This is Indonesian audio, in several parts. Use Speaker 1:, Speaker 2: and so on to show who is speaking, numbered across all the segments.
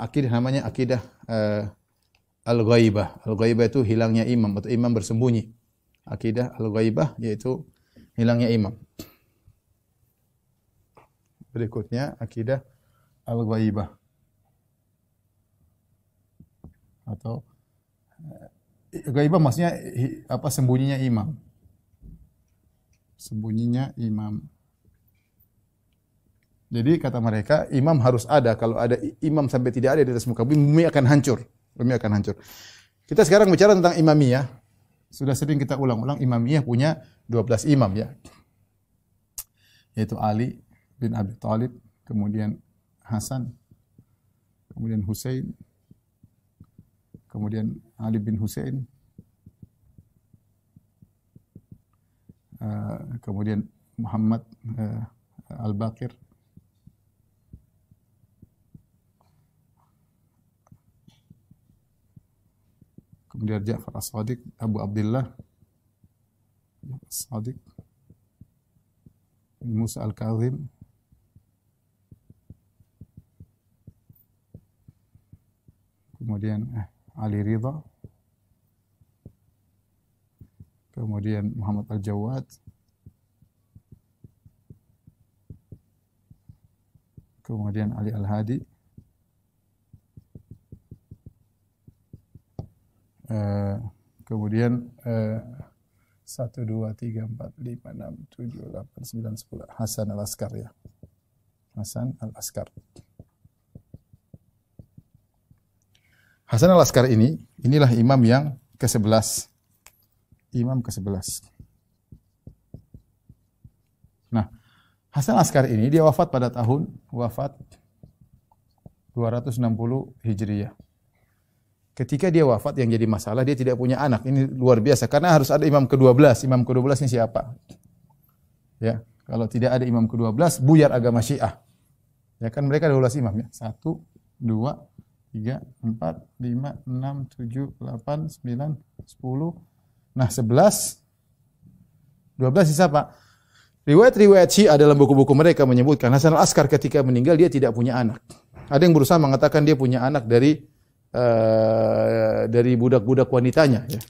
Speaker 1: akidah namanya akidah al-ghaibah. Al-ghaibah itu hilangnya imam atau imam bersembunyi. Akidah al-ghaibah yaitu hilangnya imam. Berikutnya akidah al-ghaibah atau ghaibah maksudnya apa, sembunyinya imam. Sembunyinya imam. Jadi kata mereka, imam harus ada. Kalau ada imam sampai tidak ada di atas muka bumi, bumi akan hancur. Bumi akan hancur. Kita sekarang bicara tentang imamiyah. Sudah sering kita ulang-ulang, imamiyah punya 12 imam ya. Yaitu Ali bin Abi Thalib, kemudian Hasan, kemudian Husain, kemudian Ali bin Husain, kemudian Muhammad Al-Baqir, kemudian Ja'far As-Sadiq, Abu Abdullah As-Sadiq, Musa Al-Kazim, kemudian Ali Ridha, kemudian Muhammad Al-Jawad, kemudian Ali Al-Hadi, kemudian 1, 2, 3, 4, 5, 6, 7, 8, 9, 10 Hasan Al-Askar ya. Hasan Al-Askar. Hasan Al-Askar inilah imam yang ke-11. Imam ke-11. Nah, Hasan Al-Askar ini dia wafat pada tahun 260 Hijriah. Ketika dia wafat yang jadi masalah dia tidak punya anak. Ini luar biasa karena harus ada imam ke-12. Imam ke-12 ini siapa? Ya, kalau tidak ada imam ke-12 buyar agama Syiah. Ya kan mereka ada 12 imam ya. 1 2 3 4 5 6 7 8 9 10. Nah, 11 12 siapa? Riwayat-riwayat Syiah dalam buku-buku mereka menyebutkan Hasan Al-Askar ketika meninggal dia tidak punya anak. Ada yang berusaha mengatakan dia punya anak dari budak-budak wanitanya ya.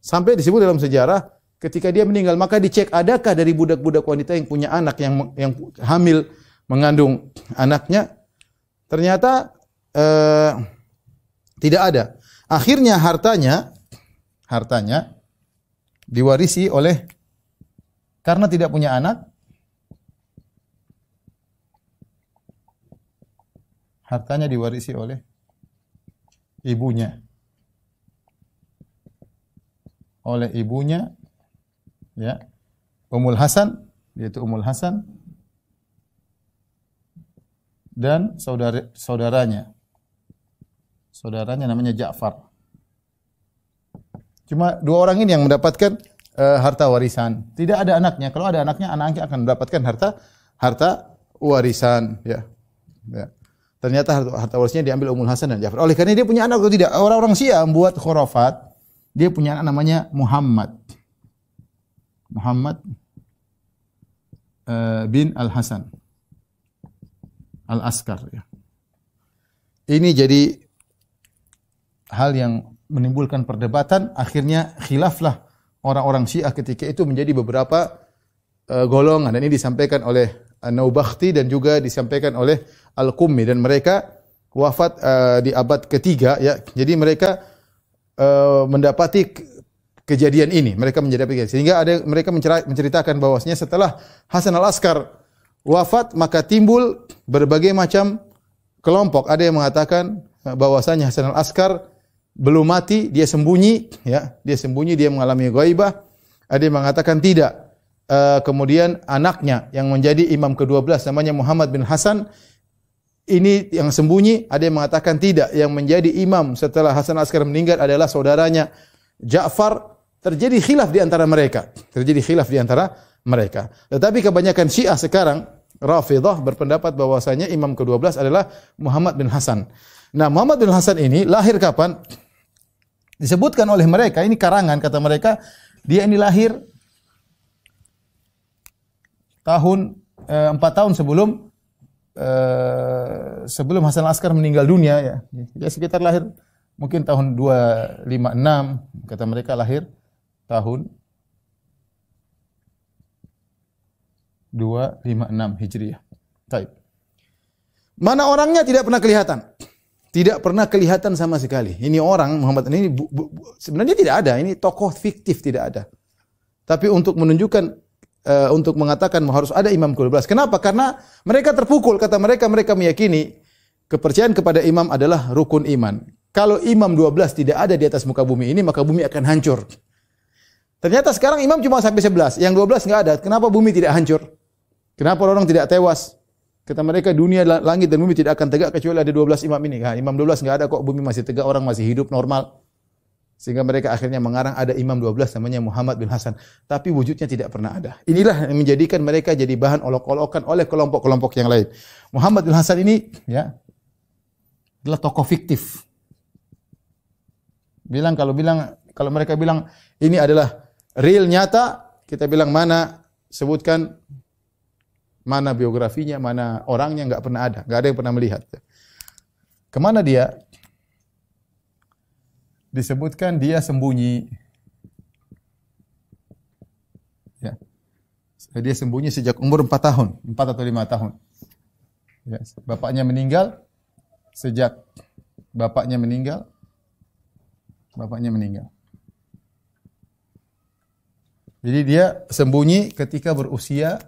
Speaker 1: Sampai disebut dalam sejarah ketika dia meninggal maka dicek adakah dari budak-budak wanita yang punya anak yang hamil mengandung anaknya. Ternyata tidak ada. Akhirnya hartanya diwarisi oleh karena tidak punya anak. Hartanya diwarisi oleh ibunya. Oleh ibunya ya. Ummul Hasan, yaitu Ummul Hasan dan saudaranya. Saudaranya namanya Ja'far. Cuma dua orang ini yang mendapatkan harta warisan. Tidak ada anaknya. Kalau ada anaknya akan mendapatkan harta warisan ya. Ya. Ternyata harta warisnya diambil Ummul Hasan dan Ja'far. Oleh karena dia punya anak atau tidak? Orang-orang Syiah membuat khurafat. Dia punya anak namanya Muhammad. Muhammad bin Al-Hasan Al-Askar ya. Ini jadi hal yang menimbulkan perdebatan. Akhirnya khilaflah orang-orang Syiah ketika itu menjadi beberapa golongan. Dan ini disampaikan oleh An-Naubakhti dan juga disampaikan oleh Al-Qummi dan mereka wafat di abad ketiga ya. Jadi mereka mendapati kejadian ini, mereka mendapati sehingga mereka menceritakan bahwasanya setelah Hasan Al-Askar wafat maka timbul berbagai macam kelompok. Ada yang mengatakan bahwasanya Hasan Al-Askar belum mati, dia sembunyi ya, dia mengalami ghaibah. Ada yang mengatakan tidak. Kemudian anaknya yang menjadi imam ke-12 namanya Muhammad bin Hasan ini yang sembunyi. Ada yang mengatakan tidak, yang menjadi imam setelah Hasan Al-Askar meninggal adalah saudaranya Ja'far. Terjadi khilaf di antara mereka. Tetapi kebanyakan Syiah sekarang Rafidhah berpendapat bahwasanya imam ke-12 adalah Muhammad bin Hasan. Nah, Muhammad bin Hasan ini lahir kapan? Disebutkan oleh mereka, ini karangan kata mereka, dia ini lahir tahun 4 tahun sebelum sebelum Hasan Al-Askar meninggal dunia ya. Ya sekitar lahir mungkin tahun 256, kata mereka lahir tahun 256 Hijriah. Baik. Mana orangnya tidak pernah kelihatan. Tidak pernah kelihatan sama sekali. Ini orang Muhammad ini sebenarnya tidak ada, ini tokoh fiktif tidak ada. Tapi untuk menunjukkan untuk mengatakan harus ada imam ke-12. Kenapa? Karena mereka terpukul, kata mereka meyakini kepercayaan kepada imam adalah rukun iman. Kalau imam 12 tidak ada di atas muka bumi ini, maka bumi akan hancur. Ternyata sekarang imam cuma sampai 11, yang 12 enggak ada. Kenapa bumi tidak hancur? Kenapa orang tidak tewas? Kata mereka dunia, langit dan bumi tidak akan tegak kecuali ada 12 imam ini. Nah, imam 12 enggak ada kok, bumi masih tegak, orang masih hidup normal. Sehingga mereka akhirnya mengarang ada imam 12 namanya Muhammad bin Hasan. Tapi wujudnya tidak pernah ada. Inilah yang menjadikan mereka jadi bahan olok-olokan oleh kelompok-kelompok yang lain. Muhammad bin Hasan ini ya adalah tokoh fiktif. Kalau mereka bilang ini adalah real nyata, kita bilang mana, sebutkan mana biografinya, mana orangnya, enggak pernah ada, enggak ada yang pernah melihat. Kemana dia? Disebutkan dia sembunyi. Ya. Dia sembunyi sejak umur 4 tahun, 4 atau 5 tahun. Ya. Bapaknya meninggal, sejak bapaknya meninggal. Jadi dia sembunyi ketika berusia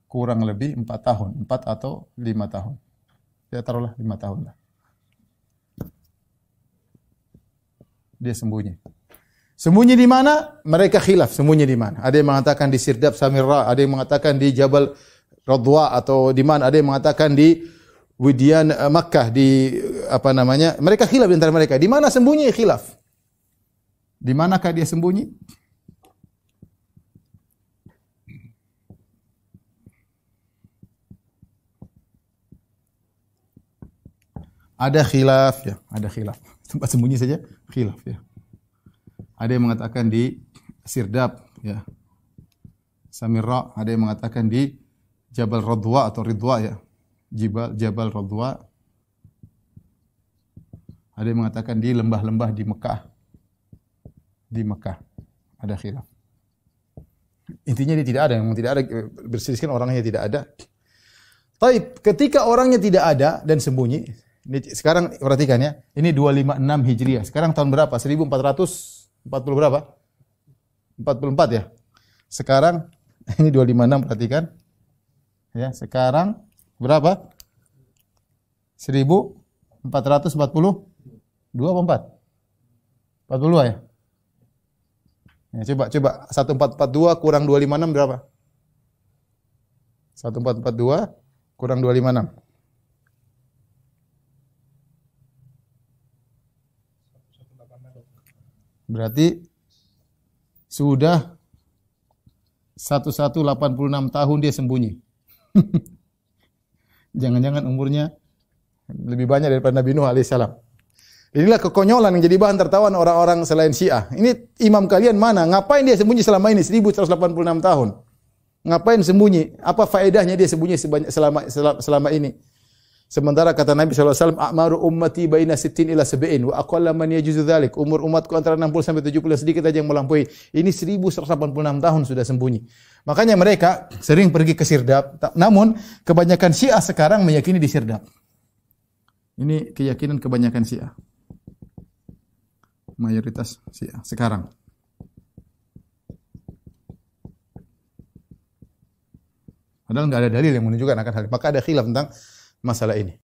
Speaker 1: kurang lebih 4 tahun, 4 atau 5 tahun. Ya taruhlah 5 tahun lah. Dia sembunyi. Sembunyi di mana? Mereka khilaf sembunyi di mana. Ada yang mengatakan di Sirdab Samirra, ada yang mengatakan di Jabal Radwa atau di mana, ada yang mengatakan di Widyan Makkah, di apa namanya? Mereka khilaf di antara mereka. Di mana sembunyi? Khilaf. Di manakah dia sembunyi? Ada khilaf ya, ada khilaf. Tempat sembunyi saja khilaf ya. Ada yang mengatakan di Sirdab ya. Samirra, ada yang mengatakan di Jabal Radwa atau Ridwa ya. Jabal Radwa. Ada yang mengatakan di lembah-lembah di Mekah. Di Mekah ada khilaf. Intinya dia tidak ada, yang tidak ada, berselisihkan orangnya tidak ada. Taib, ketika orangnya tidak ada dan sembunyi, ini sekarang perhatikan ya, ini 256 Hijriah. Sekarang tahun berapa? 1440 berapa? 44 ya. Sekarang ini 256, perhatikan. Ya, sekarang berapa? 1442 apa 4? 42 ya? Ya, coba 1442 kurang 256 berapa? 1442 kurang 256. Berarti sudah 1186 tahun dia sembunyi. Jangan-jangan umurnya lebih banyak daripada Nabi Nuh alaihissalam. Inilah kekonyolan yang jadi bahan tertawan orang-orang selain Syiah. Ini imam kalian mana? Ngapain dia sembunyi selama ini 1186 tahun? Ngapain sembunyi? Apa faedahnya dia sembunyi selama ini? Sementara kata Nabi SAW, a'maru ummati baina sittin ila sab'in wa aqalla man yajuzu dzalik. Umur umatku antara 60 sampai 70, sedikit aja yang melampaui. Ini 1186 tahun sudah sembunyi. Makanya mereka sering pergi ke Sirdab. Namun kebanyakan Syiah sekarang meyakini di Sirdab. Ini keyakinan kebanyakan Syiah. Mayoritas Syiah sekarang. Padahal enggak ada dalil yang menunjukkan akan hal ini. Maka ada khilaf tentang masalah ini.